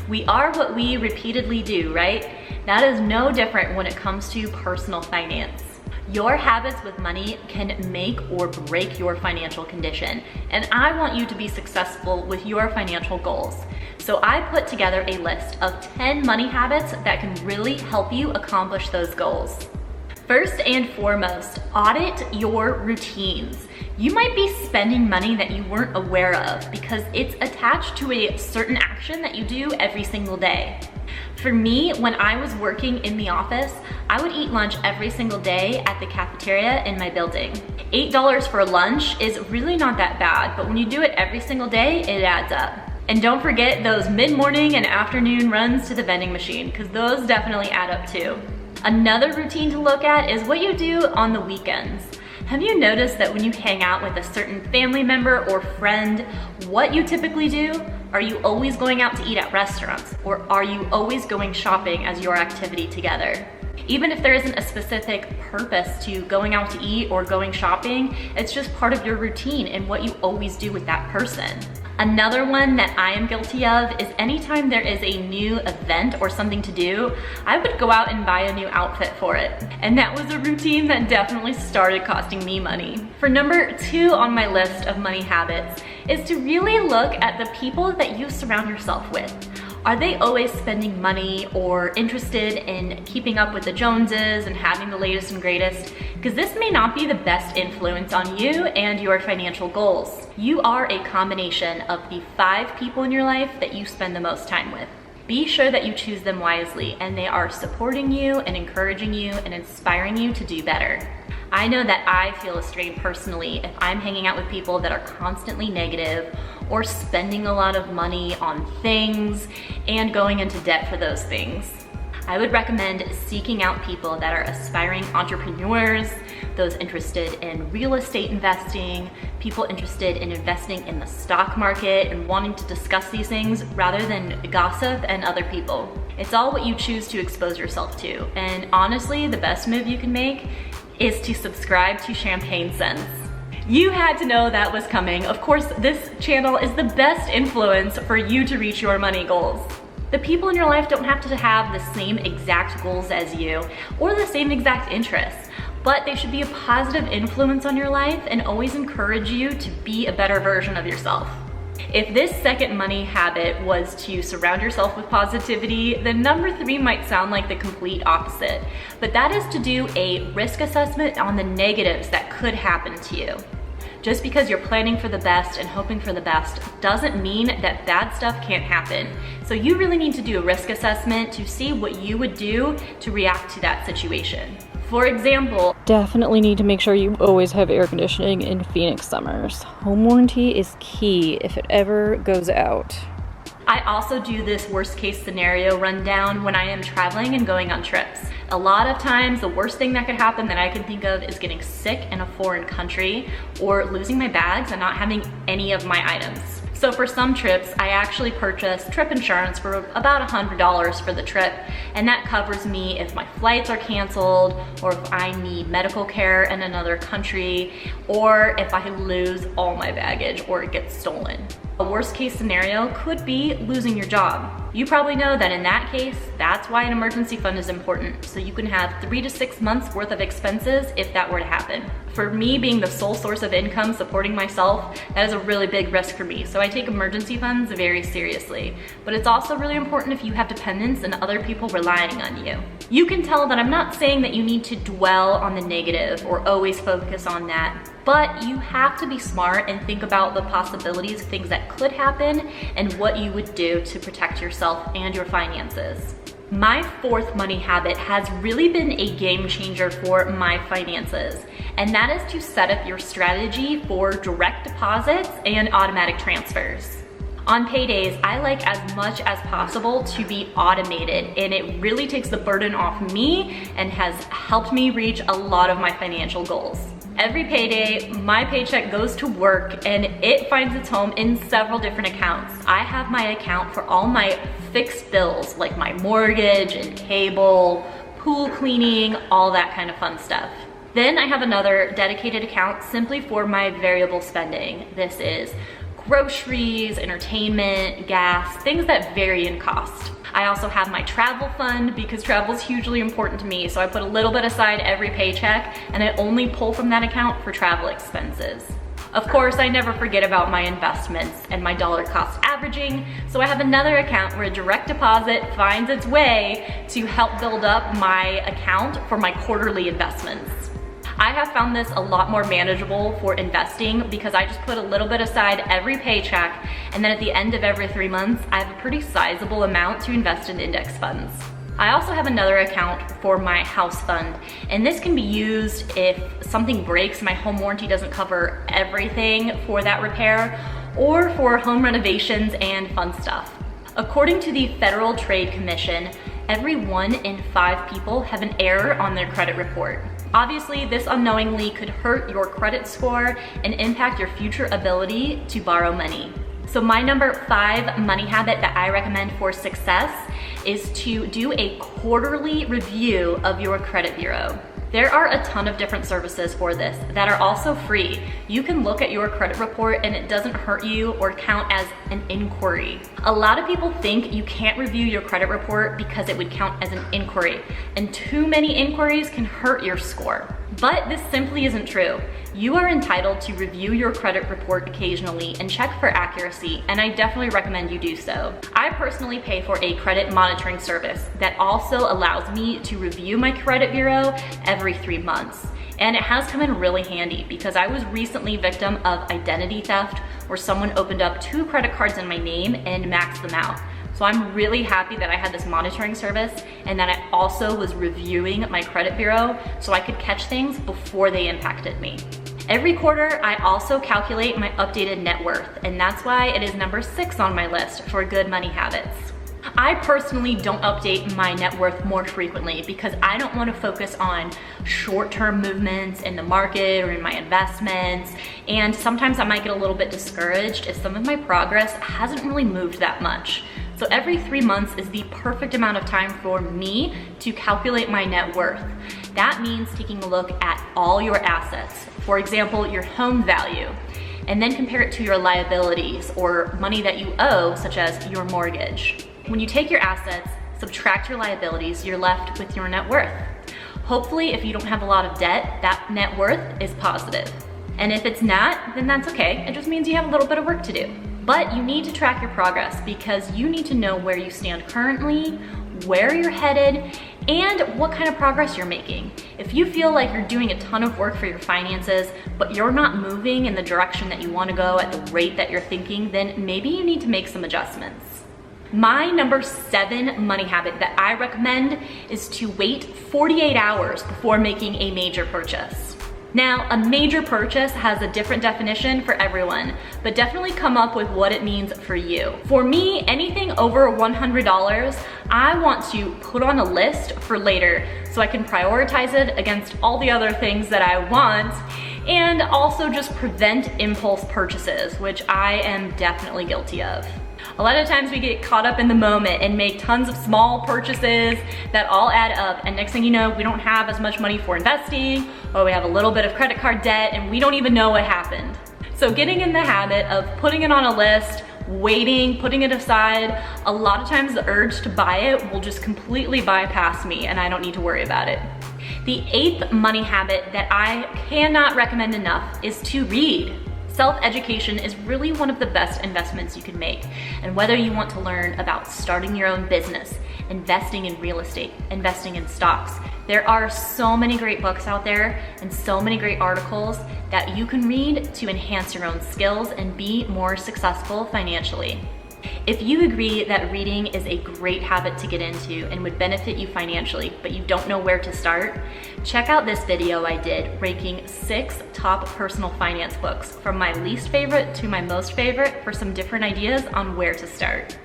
We are what we repeatedly do, right? That is no different when it comes to personal finance. Your habits with money can make or break your financial condition, and I want you to be successful with your financial goals. So I put together a list of 10 money habits that can really help you accomplish those goals. First and foremost, audit your routines. You might be spending money that you weren't aware of because it's attached to a certain action that you do every single day. For me, when I was working in the office, I would eat lunch every single day at the cafeteria in my building. $8 for lunch is really not that bad, but when you do it every single day, it adds up. And don't forget those mid-morning and afternoon runs to the vending machine, because those definitely add up too. Another routine to look at is what you do on the weekends. Have you noticed that when you hang out with a certain family member or friend, what you typically do? Are you always going out to eat at restaurants, or are you always going shopping as your activity together? Even if there isn't a specific purpose to going out to eat or going shopping, it's just part of your routine and what you always do with that person. Another one that I am guilty of is anytime there is a new event or something to do, I would go out and buy a new outfit for it. And that was a routine that definitely started costing me money. For number 2 on my list of money habits is to really look at the people that you surround yourself with. Are they always spending money or interested in keeping up with the Joneses and having the latest and greatest? Because this may not be the best influence on you and your financial goals. You are a combination of the 5 people in your life that you spend the most time with. Be sure that you choose them wisely and they are supporting you and encouraging you and inspiring you to do better. I know that I feel a strain personally if I'm hanging out with people that are constantly negative or spending a lot of money on things and going into debt for those things. I would recommend seeking out people that are aspiring entrepreneurs, those interested in real estate investing, people interested in investing in the stock market and wanting to discuss these things rather than gossip and other people. It's all what you choose to expose yourself to. And honestly, the best move you can make is to subscribe to Champagne Sense. You had to know that was coming. Of course, this channel is the best influence for you to reach your money goals. The people in your life don't have to have the same exact goals as you or the same exact interests, but they should be a positive influence on your life and always encourage you to be a better version of yourself. If this second money habit was to surround yourself with positivity, then number 3 might sound like the complete opposite. But that is to do a risk assessment on the negatives that could happen to you. Just because you're planning for the best and hoping for the best doesn't mean that bad stuff can't happen. So you really need to do a risk assessment to see what you would do to react to that situation. For example, definitely need to make sure you always have air conditioning in Phoenix summers. Home warranty is key if it ever goes out. I also do this worst case scenario rundown when I am traveling and going on trips. A lot of times the worst thing that could happen that I can think of is getting sick in a foreign country or losing my bags and not having any of my items. So for some trips, I actually purchase trip insurance for about $100 for the trip, and that covers me if my flights are canceled, or if I need medical care in another country, or if I lose all my baggage or it gets stolen. A worst case scenario could be losing your job. You probably know that in that case, that's why an emergency fund is important, so you can have 3 to 6 months worth of expenses if that were to happen. For me, being the sole source of income supporting myself, that is a really big risk for me, so I take emergency funds very seriously. But it's also really important if you have dependents and other people relying on you. You can tell that I'm not saying that you need to dwell on the negative or always focus on that, but you have to be smart and think about the possibilities of things that could happen and what you would do to protect yourself and your finances. My 4th money habit has really been a game changer for my finances, and that is to set up your strategy for direct deposits and automatic transfers. On paydays, I like as much as possible to be automated, and it really takes the burden off me and has helped me reach a lot of my financial goals. Every payday, my paycheck goes to work and it finds its home in several different accounts. I have my account for all my fixed bills, like my mortgage and cable, pool cleaning, all that kind of fun stuff. Then I have another dedicated account simply for my variable spending. This is groceries, entertainment, gas, things that vary in cost. I also have my travel fund because travel is hugely important to me, so I put a little bit aside every paycheck and I only pull from that account for travel expenses. Of course, I never forget about my investments and my dollar cost averaging, so I have another account where a direct deposit finds its way to help build up my account for my quarterly investments. I have found this a lot more manageable for investing because I just put a little bit aside every paycheck, and then at the end of every 3 months, I have a pretty sizable amount to invest in index funds. I also have another account for my house fund, and this can be used if something breaks, my home warranty doesn't cover everything for that repair, or for home renovations and fun stuff. According to the Federal Trade Commission, every 1 in 5 people have an error on their credit report. Obviously, this unknowingly could hurt your credit score and impact your future ability to borrow money. So my number 5 money habit that I recommend for success is to do a quarterly review of your credit bureau. There are a ton of different services for this that are also free. You can look at your credit report and it doesn't hurt you or count as an inquiry. A lot of people think you can't review your credit report because it would count as an inquiry, and too many inquiries can hurt your score. But this simply isn't true. You are entitled to review your credit report occasionally and check for accuracy, and I definitely recommend you do so. I personally pay for a credit monitoring service that also allows me to review my credit bureau every 3 months. And it has come in really handy because I was recently victim of identity theft where someone opened up 2 credit cards in my name and maxed them out. So I'm really happy that I had this monitoring service and that I also was reviewing my credit bureau so I could catch things before they impacted me. Every quarter, I also calculate my updated net worth, and that's why it is number 6 on my list for good money habits. I personally don't update my net worth more frequently because I don't want to focus on short-term movements in the market or in my investments, and sometimes I might get a little bit discouraged if some of my progress hasn't really moved that much. So every 3 months is the perfect amount of time for me to calculate my net worth. That means taking a look at all your assets, for example, your home value, and then compare it to your liabilities or money that you owe, such as your mortgage. When you take your assets, subtract your liabilities, you're left with your net worth. Hopefully, if you don't have a lot of debt, that net worth is positive. And if it's not, then that's okay. It just means you have a little bit of work to do. But you need to track your progress because you need to know where you stand currently, where you're headed, and what kind of progress you're making. If you feel like you're doing a ton of work for your finances, but you're not moving in the direction that you want to go at the rate that you're thinking, then maybe you need to make some adjustments. My number 7 money habit that I recommend is to wait 48 hours before making a major purchase. Now, a major purchase has a different definition for everyone, but definitely come up with what it means for you. For me, anything over $100, I want to put on a list for later so I can prioritize it against all the other things that I want, and also just prevent impulse purchases, which I am definitely guilty of. A lot of times we get caught up in the moment and make tons of small purchases that all add up, and next thing you know, we don't have as much money for investing, or we have a little bit of credit card debt and we don't even know what happened. So getting in the habit of putting it on a list, waiting, putting it aside, a lot of times the urge to buy it will just completely bypass me and I don't need to worry about it. The 8th money habit that I cannot recommend enough is to read. Self-education is really one of the best investments you can make. And whether you want to learn about starting your own business, investing in real estate, investing in stocks, there are so many great books out there and so many great articles that you can read to enhance your own skills and be more successful financially. If you agree that reading is a great habit to get into and would benefit you financially, but you don't know where to start, check out this video I did ranking 6 top personal finance books from my least favorite to my most favorite for some different ideas on where to start.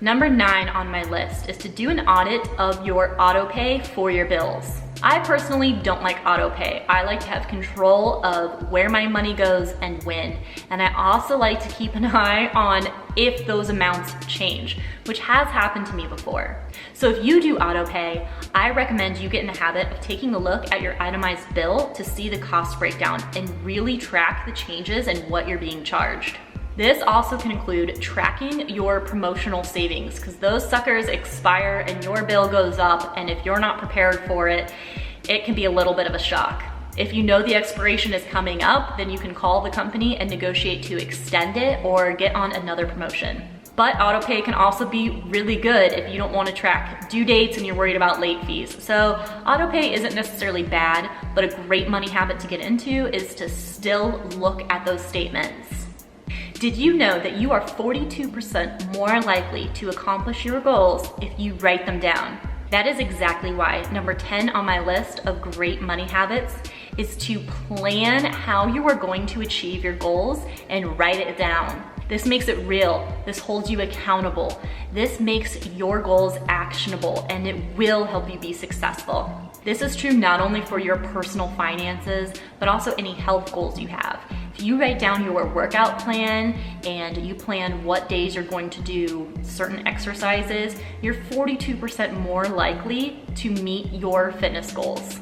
Number 9 on my list is to do an audit of your auto pay for your bills. I personally don't like auto pay. I like to have control of where my money goes and when. And I also like to keep an eye on if those amounts change, which has happened to me before. So if you do auto pay, I recommend you get in the habit of taking a look at your itemized bill to see the cost breakdown and really track the changes in what you're being charged. This also can include tracking your promotional savings, because those suckers expire and your bill goes up, and if you're not prepared for it, it can be a little bit of a shock. If you know the expiration is coming up, then you can call the company and negotiate to extend it or get on another promotion. But autopay can also be really good if you don't want to track due dates and you're worried about late fees. So autopay isn't necessarily bad, but a great money habit to get into is to still look at those statements. Did you know that you are 42% more likely to accomplish your goals if you write them down? That is exactly why number 10 on my list of great money habits is to plan how you are going to achieve your goals and write it down. This makes it real. This holds you accountable. This makes your goals actionable, and it will help you be successful. This is true not only for your personal finances, but also any health goals you have. If you write down your workout plan and you plan what days you're going to do certain exercises, you're 42% more likely to meet your fitness goals.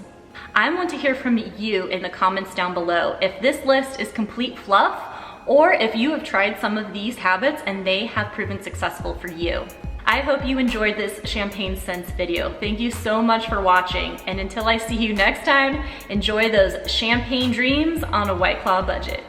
I want to hear from you in the comments down below if this list is complete fluff, or if you have tried some of these habits and they have proven successful for you. I hope you enjoyed this Champagne Scents video. Thank you so much for watching, and until I see you next time, enjoy those champagne dreams on a White Claw budget.